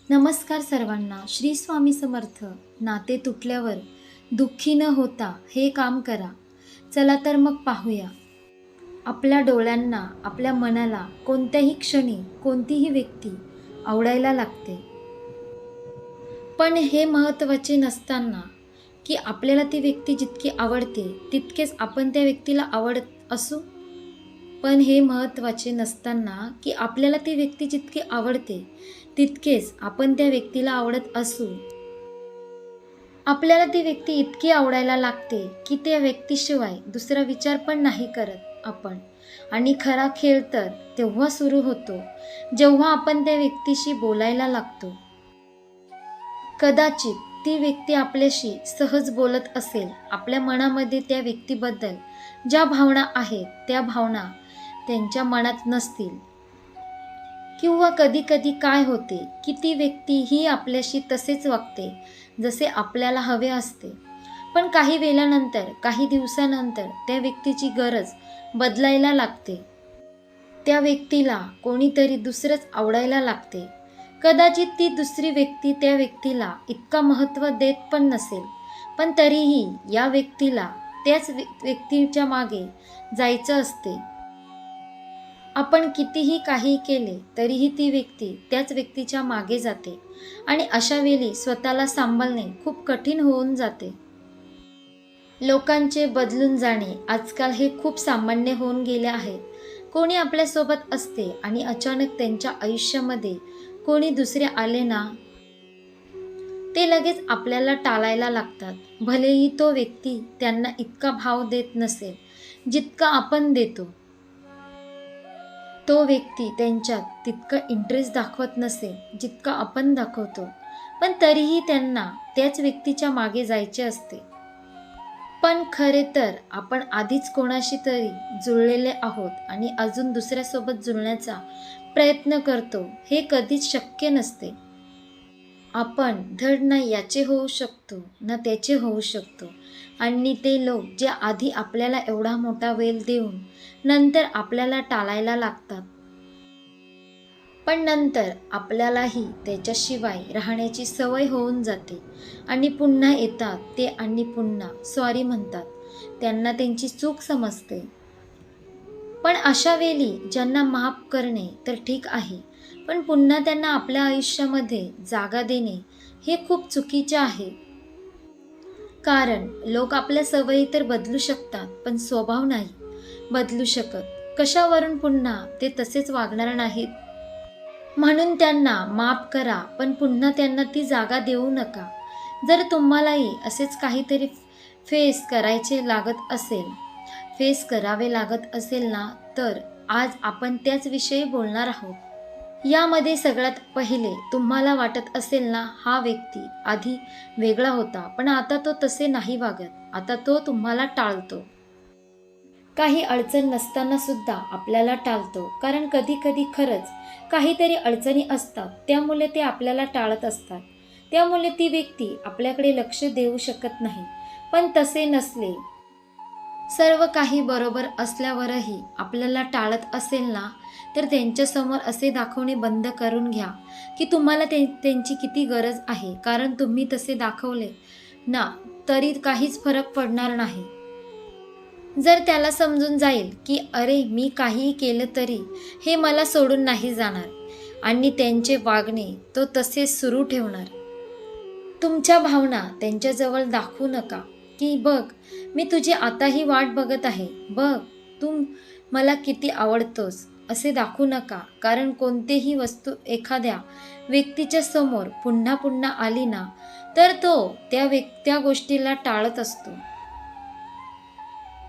नमस्कार सर्वांना. श्री स्वामी समर्थ. नाते तुटल्यावर दुःखी न होता हे काम करा. चला तर मग पाहूया. आपल्या डोळ्यांना, आपल्या मनाला कोणत्याही क्षणी कोणतीही व्यक्ती आवडायला लागते. पण हे महत्त्वाचे नसताना की आपल्याला ती व्यक्ती जितकी आवडते तितकेच आपण त्या व्यक्तीला आवडत असू. पण हे महत्त्वाचे नसताना की आपल्याला ती व्यक्ती जितकी आवडते तितकेच आपण त्या व्यक्तीला आवडत असू. आपल्याला ती व्यक्ती इतकी आवडायला लागते की त्या व्यक्तीशिवाय दुसरा विचार पण नाही करत आपण. आणि खरा खेळ तर तेव्हा सुरू होतो जेव्हा आपण त्या व्यक्तीशी बोलायला लागतो. कदाचित ती व्यक्ती आपल्याशी सहज बोलत असेल, आपल्या मनामध्ये त्या व्यक्तीबद्दल ज्या भावना आहेत त्या भावना त्यांच्या मनात नसतील. किंवा कधी कधी काय होते की ती व्यक्ती ही आपल्याशी तसेच वागते जसे आपल्याला हवे असते. पण काही वेळानंतर, काही दिवसानंतर त्या व्यक्तीची गरज बदलायला लागते. त्या व्यक्तीला कोणीतरी दुसरंच आवडायला लागते. कदाचित ती दुसरी व्यक्ती त्या व्यक्तीला इतका महत्त्व देत पण नसेल, पण तरीही या व्यक्तीला त्याच व्यक्तीच्या मागे जायचं असते. आपण कितीही काही केले तरीही ती व्यक्ती त्याच व्यक्तीच्या मागे जाते आणि अशा वेळी स्वतःला सांभाळणे खूप कठीण होऊन जाते. लोकांचे बदलून जाणे आजकाल हे खूप सामान्य होऊन गेले आहे. कोणी आपल्यासोबत असते आणि अचानक त्यांच्या आयुष्यामध्ये कोणी दुसरे आले ना, ते लगेच आपल्याला टाळायला लागतात. भलेही तो व्यक्ती त्यांना इतका भाव देत नसेल जितका आपण देतो. तो व्यक्ती त्यांच्यात तितका इंटरेस्ट दाखवत नसेल जितका आपण दाखवतो, पण तरीही त्यांना त्याच व्यक्तीच्या मागे जायचे असते. पण खरे तर आपण आधीच कोणाशी तरी जुळलेले आहोत आणि अजून दुसऱ्यासोबत जुळण्याचा प्रयत्न करतो, हे कधीच शक्य नसते. आपण धड ना याचे होऊ शकतो ना त्याचे होऊ शकतो. आणि ते लोक जे आधी आपल्याला एवढा मोठा वेल देऊन नंतर आपल्याला टाळायला लागतात, पण नंतर आपल्यालाही त्याच्याशिवाय राहण्याची सवय होऊन जाते आणि पुन्हा येतात ते आणि पुन्हा सॉरी म्हणतात. त्यांना त्यांची चूक समजते. पण अशा वेळी ज्यांना माफ करणे तर ठीक आहे, पण पुन्हा त्यांना आपल्या आयुष्यामध्ये जागा देणे हे खूप चुकीचे आहे. कारण लोक आपल्या सवयी तर बदलू शकतात पण स्वभाव नाही बदलू शकत. कशावरून पुन्हा ते तसेच वागणार नाहीत. म्हणून त्यांना माफ करा पण पुन्हा त्यांना ती जागा देऊ नका. जर तुम्हालाही असेच काहीतरी फेस करावे लागत असेल ना, तर आज आपण त्याच विषयी बोलणार आहोत. यामध्ये सगळ्यात पहिले तुम्हाला वाटत असेल ना, हा व्यक्ती आधी वेगळा होता पण आता तो तसे नाही वागत, आता तो तुम्हाला टाळतो. काही अडचण नसताना सुद्धा आपल्याला टाळतो, कारण कधी कधी खरंच काहीतरी अडचणी असतात त्यामुळे ते आपल्याला टाळत असतात. त्यामुळे ती व्यक्ती आपल्याकडे लक्ष देऊ शकत नाही. पण तसे नसले, सर्व काही बरोबर असल्यावरही आपल्याला टाळत असेल ना, तर त्यांच्यासमोर असे दाखवणे बंद करून घ्या की तुम्हाला त्यांची किती गरज आहे. कारण तुम्ही तसे दाखवले ना तरी काहीच फरक पडणार नाही. जर त्याला समजून जाईल की अरे मी काहीही केलं तरी हे मला सोडून नाही जाणार आणि त्यांचे वागणे तो तसेच सुरू ठेवणार. तुमच्या भावना त्यांच्याजवळ दाखवू नका की बघ मी तुझी आताही वाट बघत आहे, बघ तू मला किती आवडतोस, असे दाखवू नका. कारण कोणतीही वस्तू एखाद्या व्यक्तीच्या समोर पुन्हा पुन्हा आली ना, तर तो त्या गोष्टीला टाळत असतो.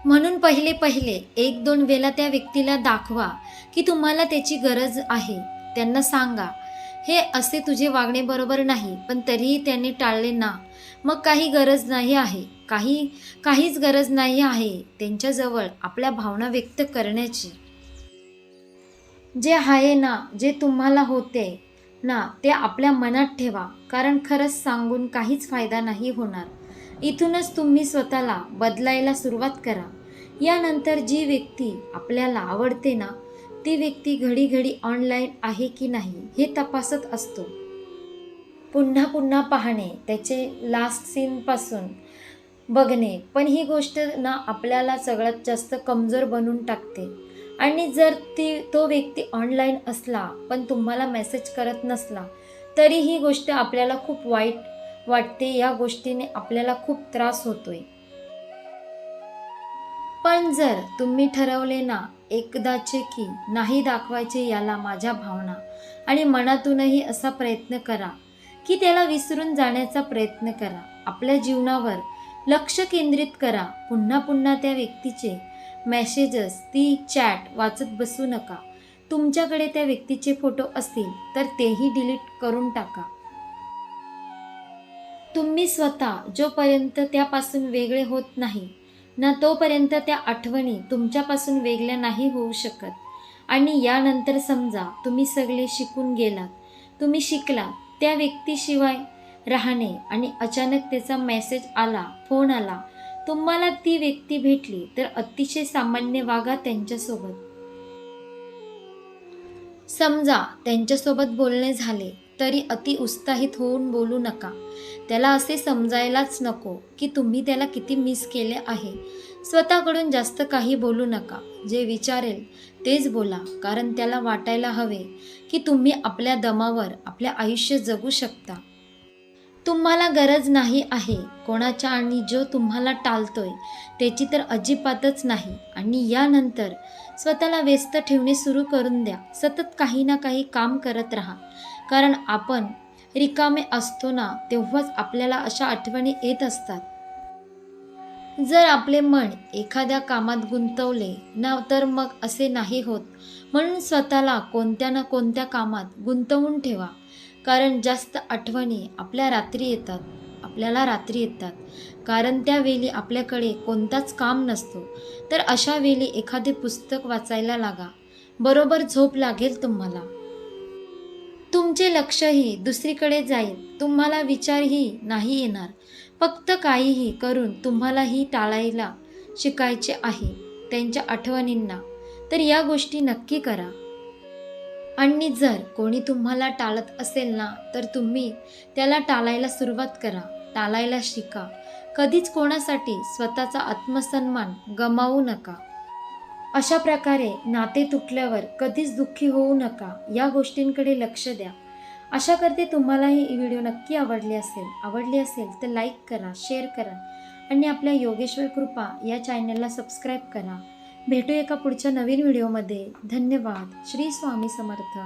म्हणून पहिले 1-2 वेळा त्या व्यक्तीला दाखवा की तुम्हाला त्याची गरज आहे. त्यांना सांगा हे असे तुझे वागणे बरोबर नाही, पण तरीही त्याने टाळले ना, मग काहीच गरज नाही आहे त्यांच्याजवळ आपल्या भावना व्यक्त करण्याची. जे आहे ना, जे तुम्हाला होते ना, ते आपल्या मनात ठेवा. कारण खरंच सांगून काहीच फायदा नाही होणार. इथूनच तुम्ही स्वतःला बदलायला सुरुवात करा. यानंतर जी व्यक्ती आपल्याला आवडते ना, ती व्यक्ती घडी घडी ऑनलाईन आहे की नाही हे तपासत असतो. पुन्हा पुन्हा पाहणे, त्याचे लास्ट सीनपासून बघणे, पण ही गोष्ट ना आपल्याला सगळ्यात जास्त कमजोर बनवून टाकते. आणि जर तो व्यक्ती ऑनलाईन असला पण तुम्हाला मेसेज करत नसला तरी ही गोष्ट आपल्याला खूप वाईट वाटते. या गोष्टीने आपल्याला खूप त्रास होतोय. पण जर तुम्ही ठरवले ना एकदाचे की नाही दाखवायचे याला माझ्या भावना, आणि मनातूनही असा प्रयत्न करा की त्याला विसरून जाण्याचा प्रयत्न करा. आपल्या जीवनावर लक्ष केंद्रित करा. पुन्हा पुन्हा त्या व्यक्तीचे मेसेजेस, ती चॅट वाचत बसू नका. तुमच्याकडे त्या व्यक्तीचे फोटो असतील तर तेही डिलीट करून टाका. तुम्ही स्वतः जोपर्यंत त्यापासून वेगळे होत नाही ना तोपर्यंत त्या आठवणी तुमच्यापासून वेगळ्या नाही होऊ शकत. आणि यानंतर समजा तुम्ही सगळे शिकून गेलात, तुम्ही शिकलात त्या व्यक्तीशिवाय राहणे, आणि अचानक त्याचा मेसेज आला, फोन आला, तुम्हाला ती व्यक्ती भेटली तर अतिशय सामान्य वागा त्यांच्यासोबत. समजा त्यांच्यासोबत बोलणे झाले तरी अति उत्साहित होऊन बोलू नका. त्याला असे समजायलाच नको की तुम्ही त्याला किती मिस केले आहे. स्वतःकडून जास्त काही बोलू नका. जे विचारेल तेच बोला, कारण त्याला वाटायला हवे की तुम्ही आपल्या दमावर आपले आयुष्य जगू शकता. तुम्हाला गरज नाही आहे कोणाच्या, आणि जो तुम्हाला टाळतोय त्याची तर अजिबातच नाही. आणि यानंतर स्वतःला व्यस्त ठेवणे सुरू करून द्या. सतत काही ना काही काम करत राहा, कारण आपण रिकामे असतो ना तेव्हाच आपल्याला अशा आठवणी येत असतात. जर आपले मन एखाद्या कामात गुंतवले ना तर मग असे नाही होत. म्हणून स्वतःला कोणत्या ना कोणत्या कामात गुंतवून ठेवा, कारण जास्त आठवणी आपल्याला रात्री येतात, कारण त्यावेळी आपल्याकडे कोणताच काम नसतो. तर अशा वेळी एखादे पुस्तक वाचायला लागा, बरोबर झोप लागेल तुम्हाला. तुमचे लक्षही दुसरीकडे जाईल, तुम्हाला विचारही नाही येणार. फक्त काहीही करून तुम्हालाही टाळायला शिकायचे आहे त्यांच्या आठवणींना. तर या गोष्टी नक्की करा. आणि जर कोणी तुम्हाला टाळत असेल ना तर तुम्ही त्याला टाळायला सुरुवात करा, टाळायला शिका. कधीच कोणासाठी स्वतःचा आत्मसन्मान गमावू नका. अशा प्रकारे नाते तुटल्यावर कधीच दुःखी होऊ नका. या गोष्टींकडे लक्ष द्या. आशा करते तुम्हाला ही व्हिडिओ नक्की आवडली असेल तर लाईक करा, शेअर करा, आणि आपल्या योगेश्वर कृपा या चॅनलला सबस्क्राईब करा. भेटू एका पुढच्या नवीन व्हिडिओमध्ये. धन्यवाद. श्री स्वामी समर्थ.